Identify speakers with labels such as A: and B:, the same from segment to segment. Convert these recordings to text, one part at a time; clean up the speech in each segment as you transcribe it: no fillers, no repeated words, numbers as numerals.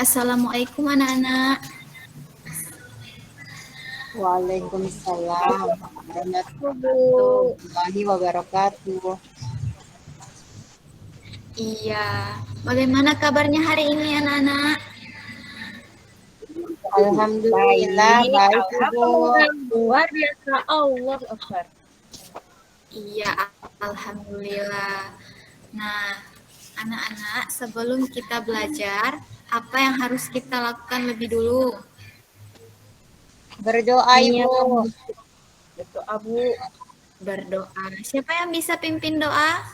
A: Assalamualaikum anak-anak.
B: Waalaikumsalam warahmatullahi wabarakatuh.
A: Iya, bagaimana kabarnya hari ini anak-anak?
B: Alhamdulillah baik Ibu.
C: Luar biasa, Allah Akbar.
A: Iya, alhamdulillah. Nah, anak-anak, sebelum kita belajar, apa yang harus kita lakukan lebih dulu?
B: Berdoa Ibu.
C: Betul Abu.
A: Berdoa. Siapa yang bisa pimpin doa?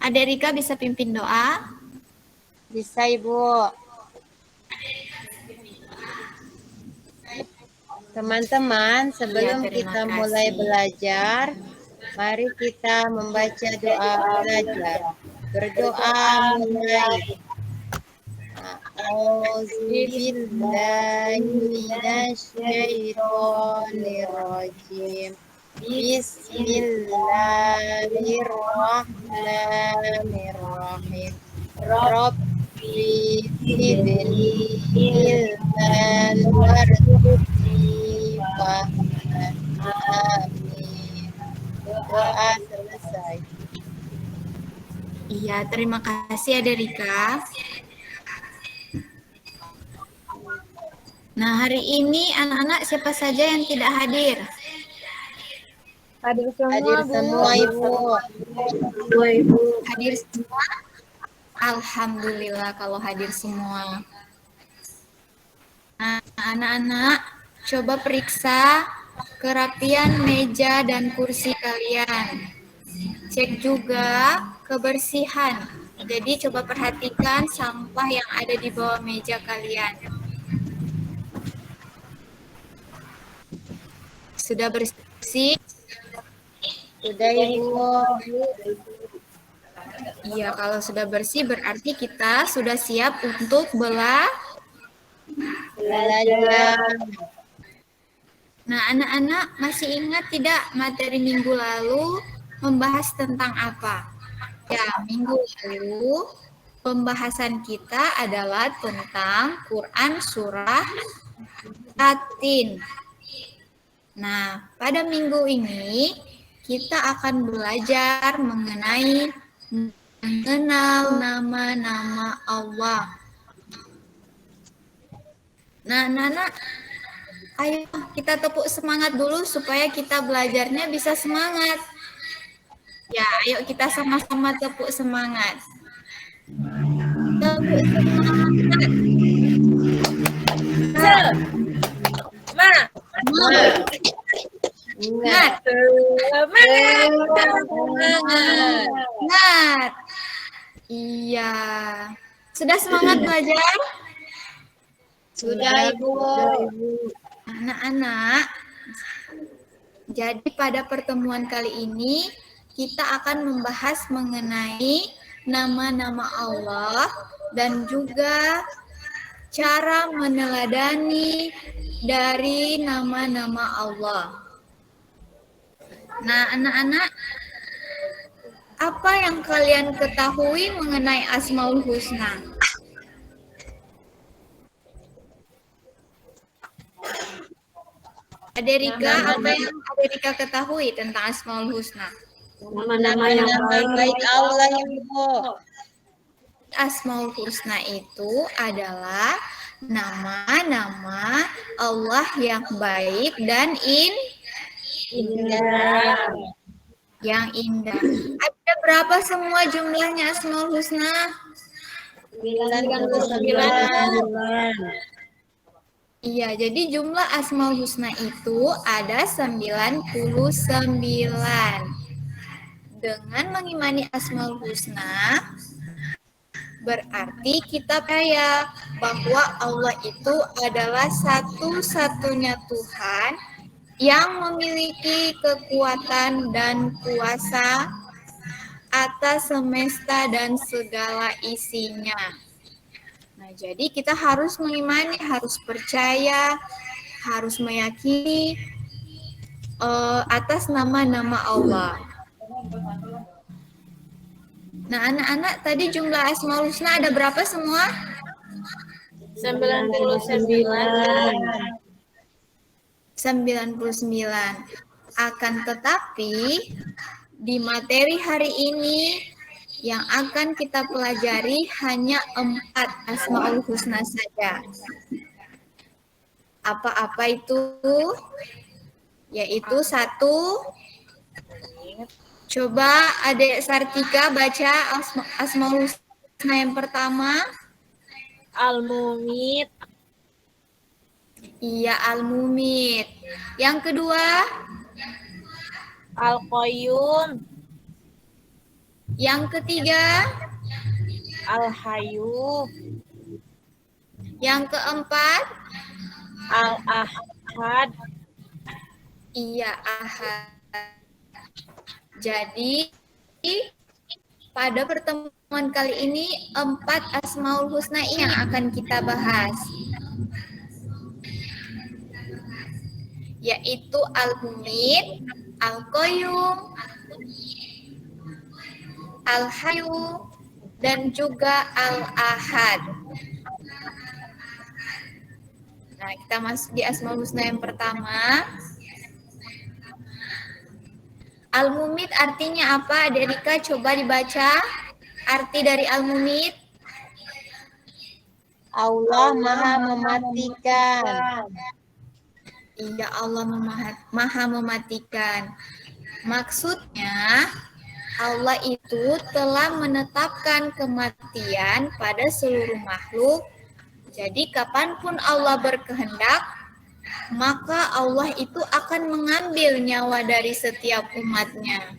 A: Adik Rika bisa pimpin doa?
B: Bisa Ibu. Teman-teman, sebelum
A: Ya, terima
B: kita
A: kasih.
B: mulai belajar, mari kita membaca doa belajar. Berdoa mulai. A'udzubillahi minasyaitonirrajim. Bismillahirrahmanirrahim. Rabbi zidni ilman warzuqni fahman. Amin. Doa selesai.
A: Iya, terima kasih Adik Rika. Nah, hari ini anak-anak siapa saja yang tidak hadir?
C: Hadir semua,
B: Hadir semua Ibu.
A: Hadir semua? Alhamdulillah kalau hadir semua. Nah, anak-anak, coba periksa kerapian meja dan kursi kalian. Cek juga kebersihan. Jadi coba perhatikan sampah yang ada di bawah meja kalian. Sudah bersih?
B: Sudah Ibu.
A: Iya, kalau sudah bersih berarti kita sudah siap untuk belajar. Nah, anak-anak masih ingat tidak materi minggu lalu membahas tentang apa? Ya, minggu lalu pembahasan kita adalah tentang Quran surah Yasin. Nah, pada minggu ini kita akan belajar mengenai mengenal nama-nama Allah. Nah, anak-anak, ayo kita tepuk semangat dulu supaya kita belajarnya bisa semangat. Ya, ayo kita sama-sama tepuk semangat. Tepuk semangat. Semangat. Semangat. Iya. Sudah semangat belajar?
B: Sudah Ibu.
A: Anak-anak, jadi pada pertemuan kali ini kita akan membahas mengenai nama-nama Allah dan juga cara meneladani dari nama-nama Allah. Nah, anak-anak, apa yang kalian ketahui mengenai Asmaul Husna? Aderika, apa yang Aderika ketahui tentang Asmaul Husna?
C: Nama-nama yang
B: baik Allah Ibu.
A: Asmaul Husna itu adalah nama-nama Allah yang baik dan
B: Indah.
A: yang indah. Ada berapa semua jumlahnya Asmaul Husna?
B: 99.
A: Iya, jadi jumlah Asmaul Husna itu ada 99. Dengan mengimani Asmaul Husna, berarti kita percaya bahwa Allah itu adalah satu-satunya Tuhan yang memiliki kekuatan dan kuasa atas semesta dan segala isinya. Nah, jadi kita harus mengimani, harus percaya, harus meyakini atas nama-nama Allah. Nah, anak-anak tadi jumlah Asmaul Husna ada berapa semua?
C: 99.
A: 99. Akan tetapi di materi hari ini yang akan kita pelajari hanya 4 Asmaul Husna saja. Apa-apa itu? Yaitu 1, coba Adik Sartika baca Asmaul Husna yang pertama.
C: Al-Mumit.
A: Iya, Al-Mumit. Yang kedua,
C: Al-Qayyum.
A: yang ketiga,
C: Al-Hayyu.
A: yang keempat,
C: Al-Ahad.
A: iya, Ahad. Jadi, pada pertemuan kali ini 4 Asmaul Husna yang akan kita bahas, yaitu Al-Mumit, Al-Qayyum, Al-Hayyu, dan juga Al-Ahad. Nah, kita masuk di Asmaul Husna yang pertama. Al-Mumit artinya apa? Adik Rika coba dibaca arti dari Al-Mumit.
B: Allah Maha mematikan.
A: Iya, Allah Maha mematikan. Maksudnya, Allah itu telah menetapkan kematian pada seluruh makhluk. Jadi, kapanpun Allah berkehendak, maka Allah itu akan mengambil nyawa dari setiap umatnya.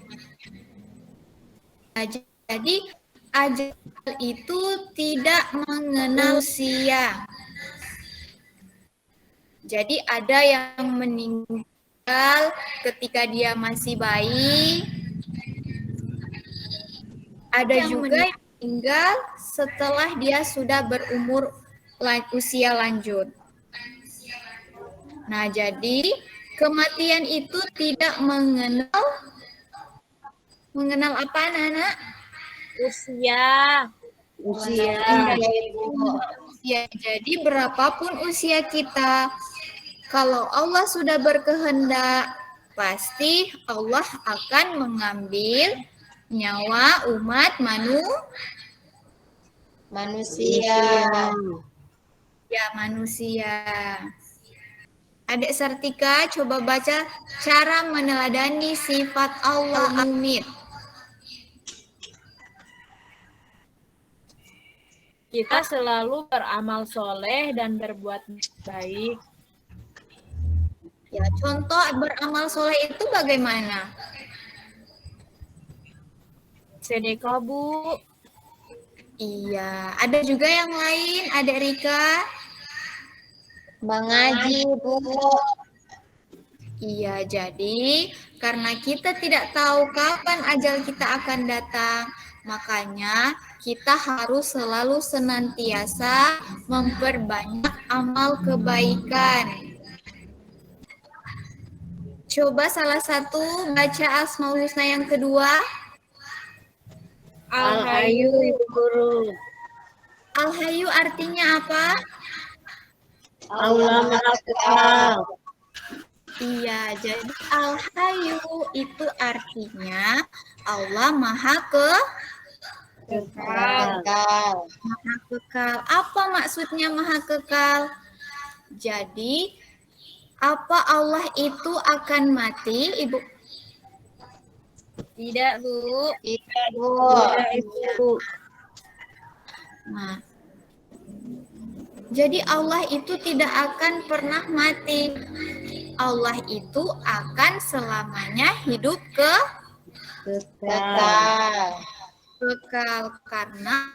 A: Jadi, ajal itu tidak mengenal usia. Jadi ada yang meninggal ketika dia masih bayi, ada juga yang meninggal setelah dia sudah berumur usia lanjut. Nah, jadi kematian itu tidak mengenal apa, anak-anak?
C: Usia.
A: Ya, jadi berapapun usia kita, kalau Allah sudah berkehendak, pasti Allah akan mengambil nyawa umat
B: Manusia.
A: Ya, manusia. Adik Sartika, coba baca cara meneladani sifat Allah Al-Mumit.
C: Kita selalu beramal soleh dan berbuat baik.
A: Ya, contoh beramal soleh itu bagaimana?
C: Sedekah, Bu.
A: Iya, ada juga yang lain, Adik Rika.
B: Mengaji, Bu.
A: Iya, jadi karena kita tidak tahu kapan ajal kita akan datang, makanya kita harus selalu senantiasa memperbanyak amal kebaikan. Coba salah satu baca Asmaul Husna yang kedua.
C: Al-Hayyu, Guru.
A: Al-Hayyu artinya apa?
B: Allah Maha Kekal.
A: Iya, jadi Al-Hayyu itu artinya Allah Maha
B: Kekal.
A: Maha Kekal. Apa maksudnya Maha Kekal? Jadi, apa Allah itu akan mati, Ibu?
C: Tidak, Bu.
B: Tidak, Bu.
A: Nah, jadi Allah itu tidak akan pernah mati. Allah itu akan selamanya hidup
B: Kekal.
A: karena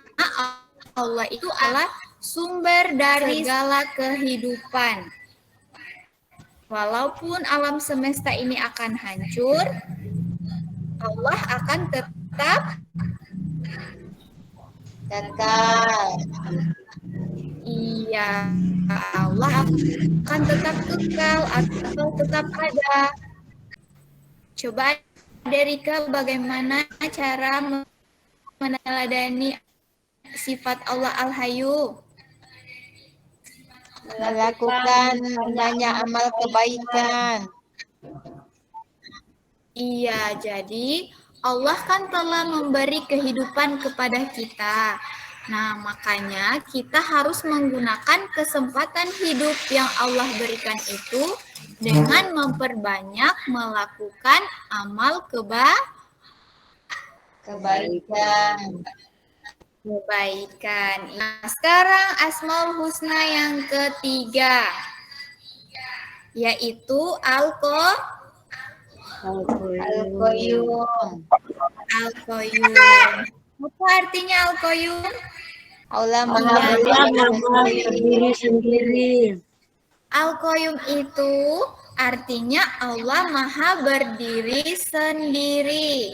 A: Allah itu adalah sumber dari segala kehidupan. Walaupun alam semesta ini akan hancur, Allah akan tetap
B: Kekal.
A: Iya, Allah akan tetap kekal atau tetap ada. Coba Derika, bagaimana cara meneladani sifat Allah Al-Hayyu?
B: Melakukan banyak amal kebaikan.
A: Iya, jadi Allah kan telah memberi kehidupan kepada kita. Nah, makanya kita harus menggunakan kesempatan hidup yang Allah berikan itu dengan memperbanyak melakukan amal
B: Kebaikan.
A: kebaikan. Nah, sekarang Asmaul Husna yang ketiga, yaitu
B: Al-Qayyum.
A: Al-Qayyum. Apa artinya Al-Qayyum?
B: Allah
C: Allah
B: Maha
C: berdiri sendiri.
A: Al-Qayyum itu artinya Allah Maha berdiri sendiri.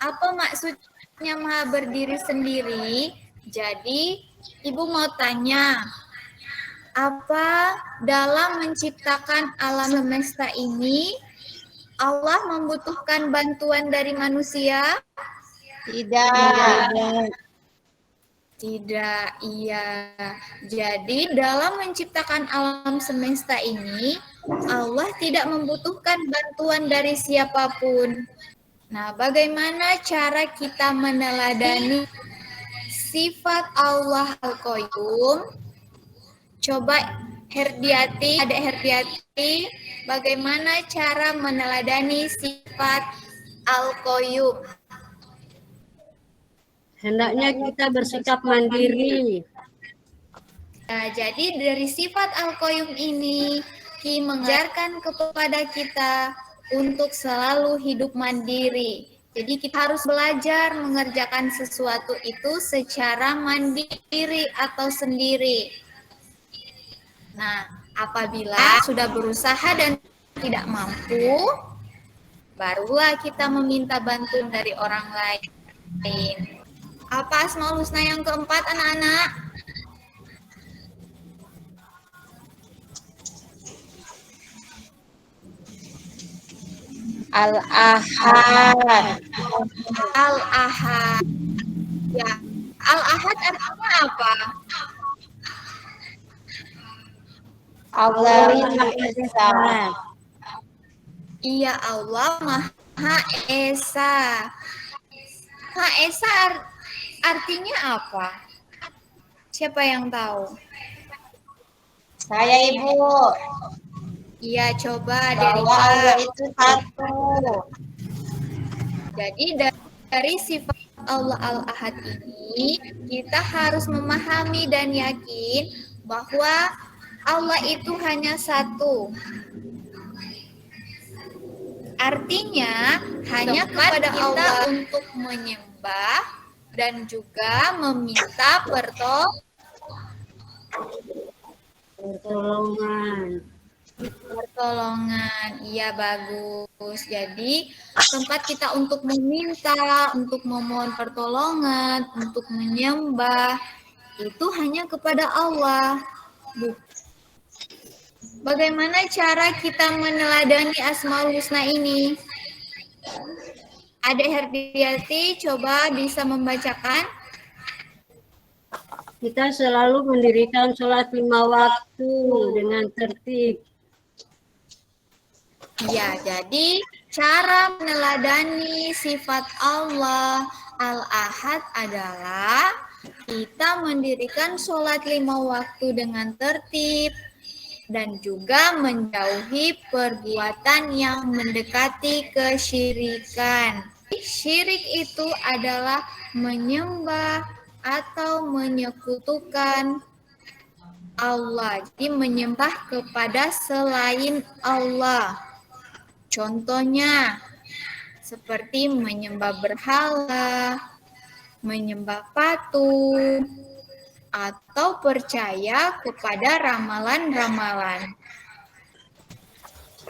A: Apa maksudnya Maha berdiri sendiri? Jadi, Ibu mau tanya, apa dalam menciptakan alam semesta ini Allah membutuhkan bantuan dari manusia?
B: Tidak.
A: Tidak, iya. Jadi dalam menciptakan alam semesta ini, Allah tidak membutuhkan bantuan dari siapapun. Nah, bagaimana cara kita meneladani sifat Allah Al-Qayyum? Coba Herdiati, Adik Herdiati, bagaimana cara meneladani sifat Al-Qayyum?
C: Hendaknya kita bersikap mandiri.
A: Nah, jadi dari sifat Al-Qayyum ini, Ki mengajarkan kepada kita untuk selalu hidup mandiri. Jadi kita harus belajar mengerjakan sesuatu itu secara mandiri atau sendiri. Nah, apabila sudah berusaha dan tidak mampu, barulah kita meminta bantuan dari orang lain. Apa Asmaul Husna yang keempat, anak-anak?
B: Al-Ahad.
A: Al-Ahad. Ya, Al-Ahad artinya apa?
B: Allah Maha Esa.
A: Iya, Allah Maha Esa. Maha Esa artinya apa? Siapa yang tahu?
B: Saya Ibu.
A: Iya, coba
B: Bahwa
A: Derika.
B: Allah itu satu.
A: Jadi dari sifat Allah Al-Ahad ini, kita harus memahami dan yakin bahwa Allah itu hanya satu. Artinya, hanya kepada Allah untuk menyembah dan juga meminta pertolongan. Iya, bagus. Jadi tempat kita untuk meminta, untuk memohon pertolongan, untuk menyembah itu hanya kepada Allah. Bagaimana cara kita meneladani Asmaul Husna ini? Adik Herdiati, coba bisa membacakan.
C: Kita selalu mendirikan sholat 5 waktu dengan tertib.
A: Ya, jadi cara meneladani sifat Allah Al-Ahad adalah kita mendirikan sholat 5 waktu dengan tertib dan juga menjauhi perbuatan yang mendekati kesyirikan. Syirik itu adalah menyembah atau menyekutukan Allah, jadi menyembah kepada selain Allah. Contohnya seperti menyembah berhala, menyembah patung, atau percaya kepada ramalan-ramalan.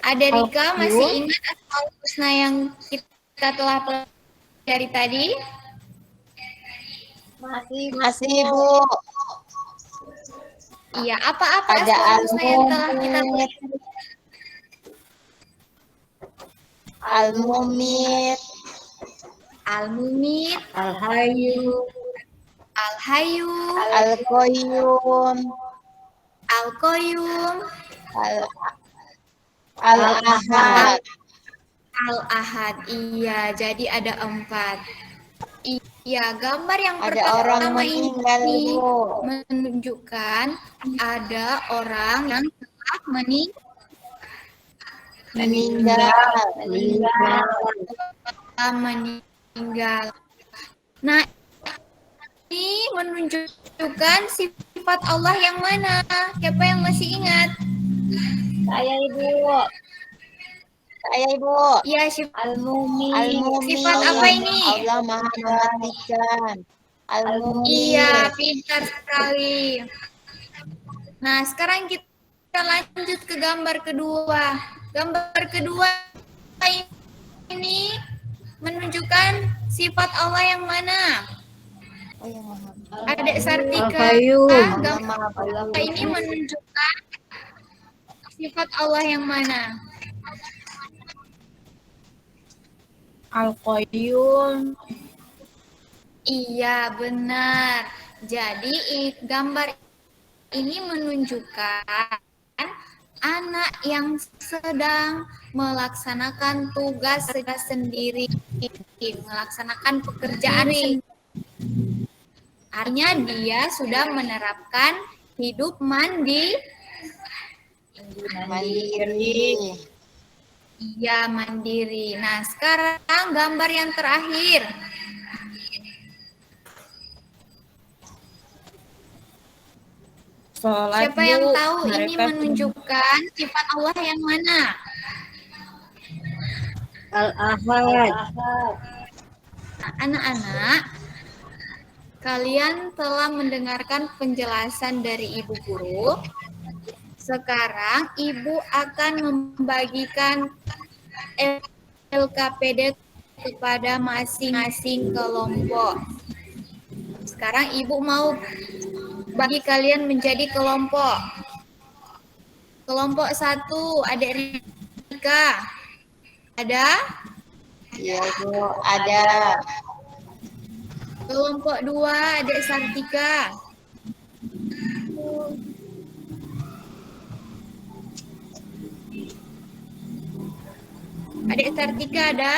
A: Aderika masih ingat Asmaul Husna yang kita telah pelajari tadi?
B: Masih Ibu.
A: Iya, apa-apa
B: Ada
A: Asmaul Husna yang telah kita
B: Al-Mumit.
A: pelajari?
B: Al-Mumit.
A: Al-Mumit,
C: Al-Hayyu,
A: Al-Hayyu,
B: Al-Qayyum,
A: Al-Qayyum,
B: Al- Al-Ahad.
A: Al-Ahad. Iya, jadi ada 4. Iya, gambar yang
B: Ada orang
A: pertama
B: meninggal,
A: ini
B: Bu.
A: menunjukkan ada orang yang telah
B: Meninggal.
A: meninggal. Nah, ini menunjukkan sifat Allah yang mana? Siapa yang masih ingat?
C: saya Ibu.
B: Saya Ibu.
A: Iya, sifat
C: Al-Mumit,
B: Al-Mumit.
A: Sifat apa ini?
B: Allah Maha mematikan. Al-Mumit.
A: Iya, pintar sekali. Nah, sekarang kita lanjut ke gambar kedua. Gambar kedua ini menunjukkan sifat Allah yang mana?
B: Oh, yang Maha.
A: Adik Sartika.
C: Al-Qayyum,
B: Allah
A: Gambar
B: Maha
A: ini menunjukkan sifat Allah yang mana?
D: Al-Qayyum.
A: Iya, benar. Jadi gambar ini menunjukkan anak yang sedang melaksanakan tugas sendiri, melaksanakan pekerjaan sendiri. Artinya dia sudah menerapkan hidup mandiri. Iya, mandiri. Nah, sekarang gambar yang terakhir.
D: Sholat,
A: Siapa yang
D: Bu.
A: tahu ini
D: Mereka
A: menunjukkan sifat Allah yang mana?
C: Al-Ahad,
A: Nah, anak-anak, kalian telah mendengarkan penjelasan dari Ibu Guru. Sekarang Ibu akan membagikan LKPD kepada masing-masing kelompok. Sekarang Ibu mau bagi kalian menjadi kelompok. Kelompok 1, Adik Rika. Ada?
B: Iya, Bu. Ada.
A: Kelompok 2, Adik Sartika. Adik Sartika ada?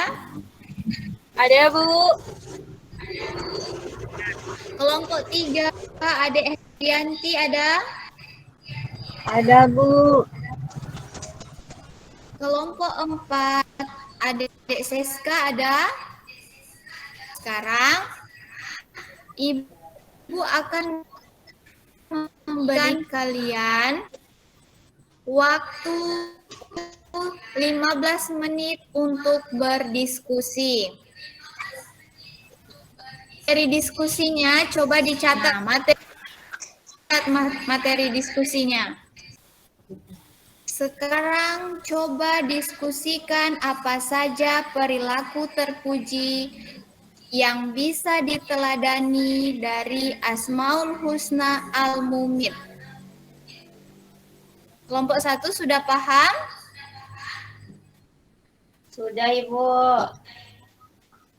D: ada, Bu.
A: Kelompok 3, Adik Herianti ada?
C: ada Bu.
A: Kelompok 4, Adik Seska ada? Sekarang Ibu akan memberikan kalian waktu 15 menit untuk berdiskusi. Materi diskusinya coba dicatat. Materi diskusinya. Sekarang coba diskusikan apa saja perilaku terpuji yang bisa diteladani dari Asmaul Husna Al-Mumit. Kelompok 1 sudah paham?
B: Sudah, Ibu.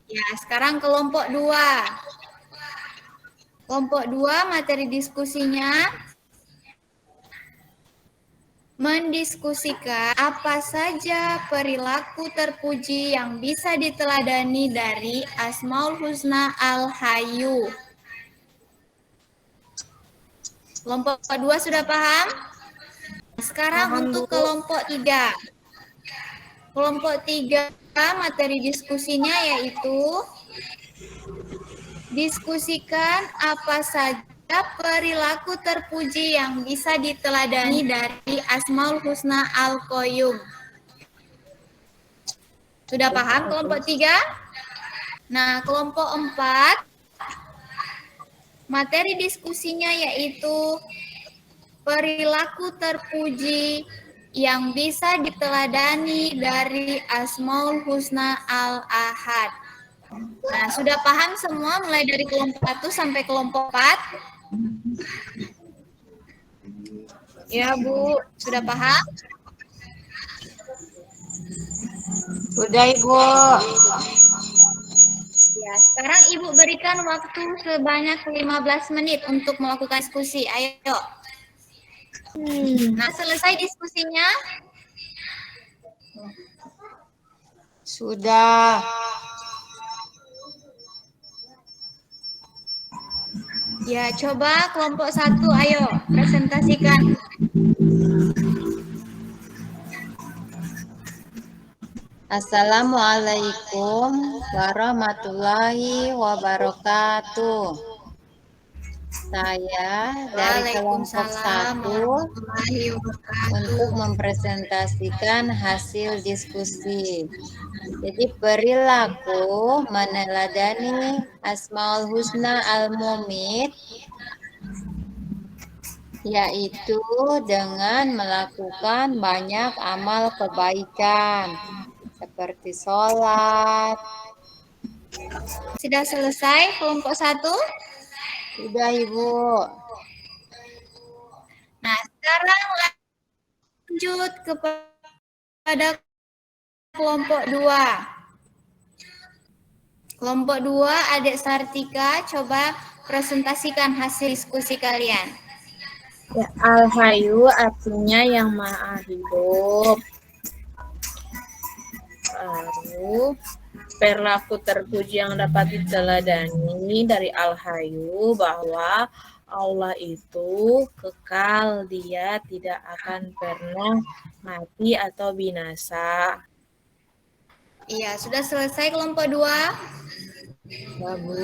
A: Ya, sekarang kelompok 2. Kelompok 2 materi diskusinya mendiskusikan apa saja perilaku terpuji yang bisa diteladani dari Asmaul Husna Al-Hayyu. Kelompok 2 sudah paham? Sekarang untuk kelompok 3. Kelompok 3 materi diskusinya yaitu diskusikan apa saja perilaku terpuji yang bisa diteladani dari Asmaul Husna Al-Qayyum. Sudah paham kelompok 3? Nah, kelompok 4 materi diskusinya yaitu perilaku terpuji yang bisa diteladani dari Asmaul Husna Al-Ahad. Nah, sudah paham semua mulai dari kelompok 1 sampai kelompok 4? Ya, Bu. Sudah paham?
B: Sudah, Ibu.
A: Ya, sekarang Ibu berikan waktu sebanyak 15 menit untuk melakukan diskusi. Ayo. Nah, selesai diskusinya.
B: Sudah.
A: Ya, coba kelompok 1, ayo presentasikan.
B: Assalamualaikum warahmatullahi wabarakatuh. Saya dari kelompok
A: Waalaikumsalam
B: 1
A: warahmatullahi wabarakatuh.
B: untuk mempresentasikan hasil diskusi. Jadi perilaku meneladani Asmaul Husna Al-Mumit yaitu dengan melakukan banyak amal kebaikan seperti sholat.
A: Sudah selesai kelompok 1?
B: Sudah, Ibu.
A: Nah, sekarang lanjut kepada kelompok 2. Kelompok 2, Adik Sartika, coba presentasikan hasil diskusi kalian.
D: Ya, Al-Hayyu artinya yang maha hidup. Lalu, perilaku terpuji yang dapat diteladani dari Al-Hayyu bahwa Allah itu kekal, dia tidak akan pernah mati atau binasa.
A: Iya, sudah selesai kelompok 2.
C: Ya, Bu.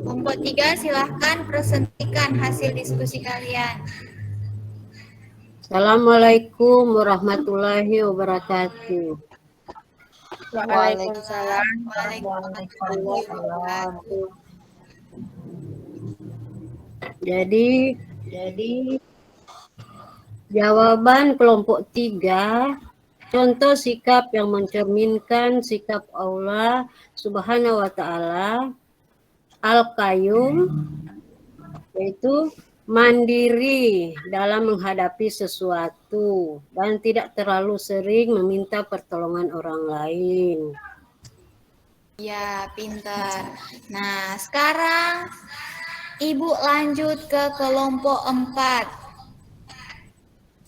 A: Kelompok 3, silahkan presentasikan hasil diskusi kalian.
C: Assalamualaikum warahmatullahi wabarakatuh.
D: Waalaikumsalam
A: Waalaikumsalam.
C: Jadi jawaban kelompok 3, contoh sikap yang mencerminkan sikap Allah Subhanahu wa Ta'ala Al-Qayyum, yaitu mandiri dalam menghadapi sesuatu dan tidak terlalu sering meminta pertolongan orang lain.
A: Ya, pintar. Nah, sekarang Ibu lanjut ke kelompok 4.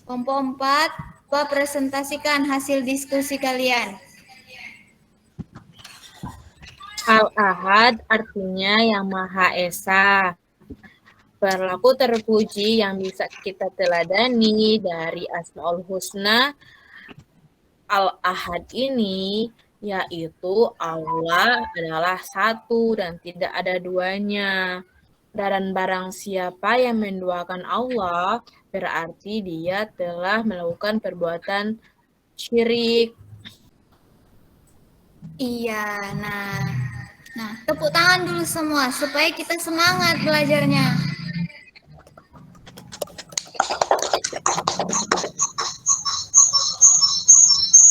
A: Kelompok 4, coba presentasikan hasil diskusi kalian.
D: Al-Ahad artinya yang Maha Esa. Perilaku terpuji yang bisa kita teladani dari Asmaul Husna Al-Ahad ini yaitu Allah adalah satu dan tidak ada duanya. Dan barang siapa yang menduakan Allah berarti dia telah melakukan perbuatan syirik.
A: Iya, nah, tepuk tangan dulu semua supaya kita semangat belajarnya.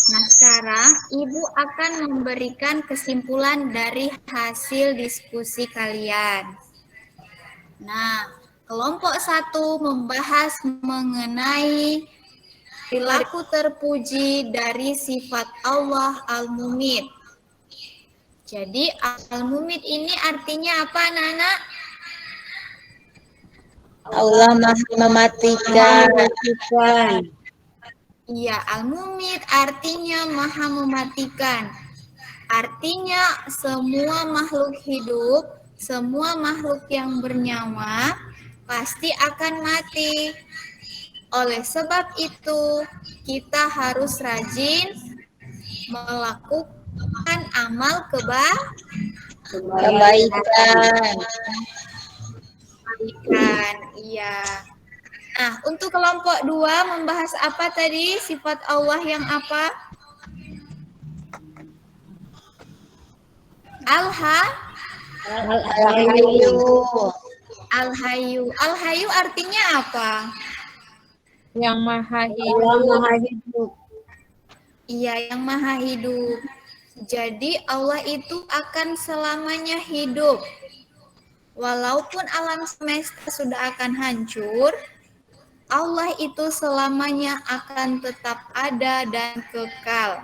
A: Nah, sekarang Ibu akan memberikan kesimpulan dari hasil diskusi kalian. Nah, kelompok 1 membahas mengenai perilaku terpuji dari sifat Allah Al-Mumit. Jadi, Al-Mumit ini artinya apa, Nana?
B: Allah Maha mematikan.
A: Iya, Al-Mumit artinya maha mematikan. Artinya semua makhluk hidup, semua makhluk yang bernyawa pasti akan mati. Oleh sebab itu, kita harus rajin melakukan amal
B: Kebaikan.
A: Iya. Nah, untuk kelompok 2 membahas apa tadi? Sifat Allah yang apa? Al-Hayyu. Al-Hayyu artinya apa?
D: Yang Maha
C: Allah Maha Hidup.
A: Iya, yang maha hidup. Jadi Allah itu akan selamanya hidup. Walaupun alam semesta sudah akan hancur, Allah itu selamanya akan tetap ada dan kekal.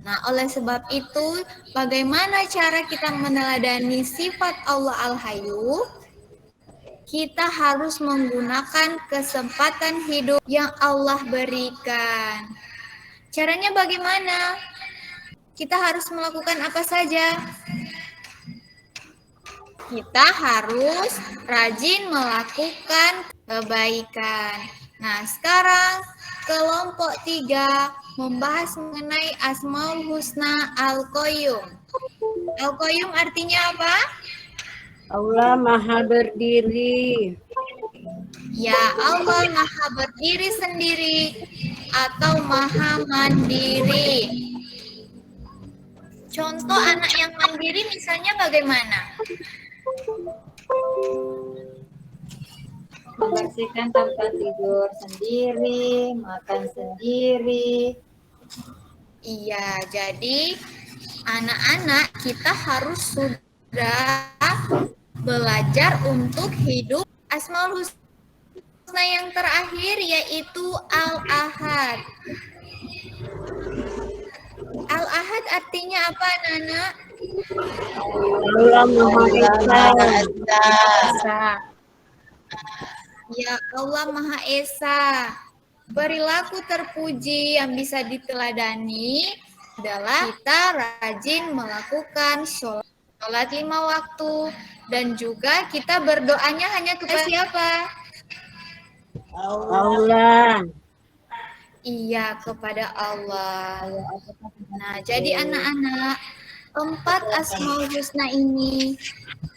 A: Nah, oleh sebab itu, bagaimana cara kita meneladani sifat Allah Al-Hayyu? Kita harus menggunakan kesempatan hidup yang Allah berikan. Caranya bagaimana? Kita harus melakukan apa saja? Kita harus rajin melakukan kebaikan. Nah, sekarang kelompok 3 membahas mengenai Asmaul Husna Al-Qayyum. Al-Qayyum artinya apa?
C: Allah Maha Berdiri.
A: Ya, Allah Maha Berdiri sendiri atau Maha Mandiri. Contoh anak yang mandiri misalnya bagaimana?
B: Membersihkan tempat tidur sendiri, makan sendiri.
A: Iya, jadi anak-anak kita harus sudah belajar untuk hidup Asmaul Husna yang terakhir yaitu Al-Ahad. Al-Ahad artinya apa, Nana?
C: Allah Maha Esa.
B: Esa.
A: Ya Allah Maha Esa. Perilaku terpuji yang bisa diteladani adalah kita rajin melakukan sholat 5 waktu dan juga kita berdoanya hanya kepada siapa?
C: Allah.
A: Iya, kepada Allah. Nah, jadi anak-anak, 4 Asmaul Husna ini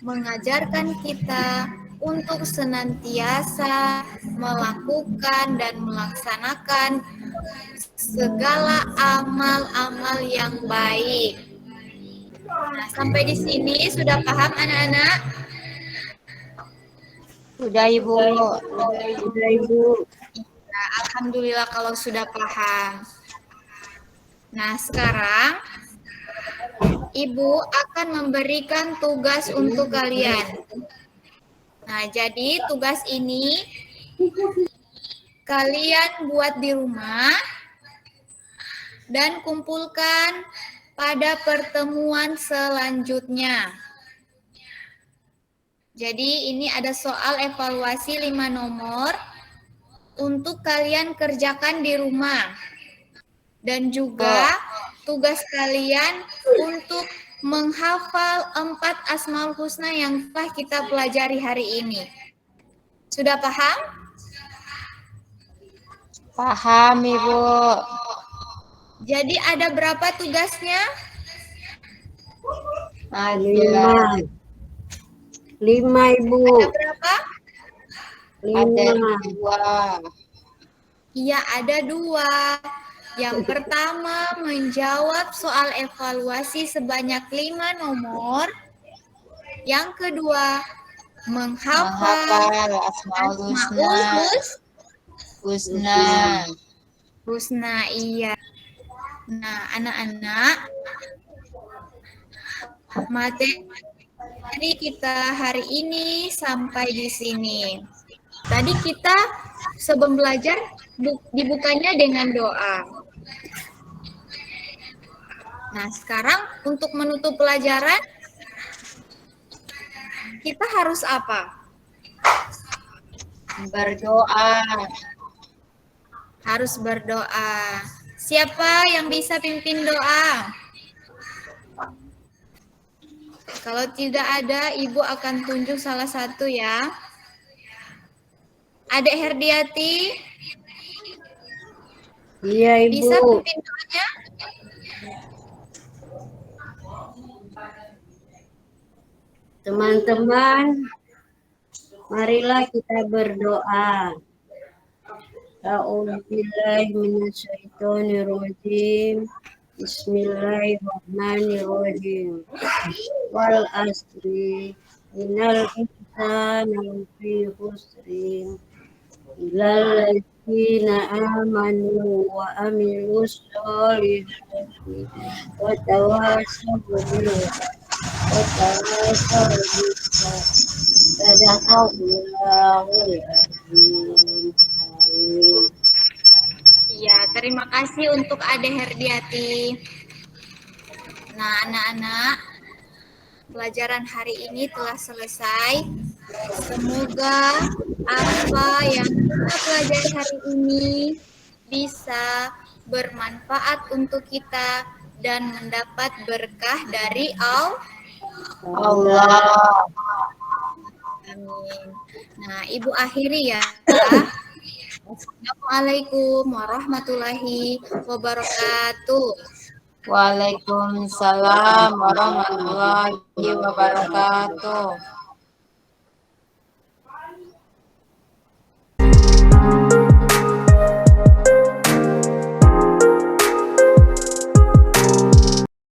A: mengajarkan kita untuk senantiasa melakukan dan melaksanakan segala amal-amal yang baik. Nah, sampai di sini sudah paham anak-anak?
B: Sudah Ibu.
C: Sudah Ibu.
A: Nah, alhamdulillah kalau sudah paham. Nah, sekarang Ibu akan memberikan tugas untuk kalian. Nah, jadi tugas ini kalian buat di rumah dan kumpulkan pada pertemuan selanjutnya. Jadi ini ada soal evaluasi 5 nomor untuk kalian kerjakan di rumah. Dan juga tugas kalian untuk menghafal 4 Asmaul Husna yang telah kita pelajari hari ini. Sudah paham?
B: Paham Ibu.
A: Jadi ada berapa tugasnya?
C: Lima. 5 Ibu.
A: Ada berapa?
B: Ada
C: 5.
B: 2.
A: Iya, ada 2. Yang pertama, menjawab soal evaluasi sebanyak 5 nomor. Yang kedua, menghafal
B: Asmaul
A: Asmaul
B: Husna.
A: Husna, iya. Nah, anak-anak, materi kita hari ini sampai di sini. Tadi kita sebelum belajar dibukanya dengan doa. Nah, sekarang untuk menutup pelajaran, kita harus apa?
B: Berdoa.
A: Harus berdoa. Siapa yang bisa pimpin doa? Kalau tidak ada, Ibu akan tunjuk salah satu ya. Adik Herdiati,
C: Iya Ibu.
A: bisa pimpin doanya?
C: Teman-teman, marilah kita berdoa. A'udzubillahi minasyaitonirrajim. Bismillahirrahmanirrahim. Wal asri innal insana lafi khusrin illal ladzina amanu wa amilus solihati wa tawassaw bil wa tawassaw bis sadaqallahul azim.
A: Iya, terima kasih untuk Ade Herdiati. Nah, anak-anak, pelajaran hari ini telah selesai. Semoga apa yang kita pelajari hari ini bisa bermanfaat untuk kita dan mendapat berkah dari
B: Allah.
A: Amin. Nah, Ibu akhiri ya. Assalamualaikum warahmatullahi wabarakatuh.
B: Waalaikumsalam warahmatullahi wabarakatuh.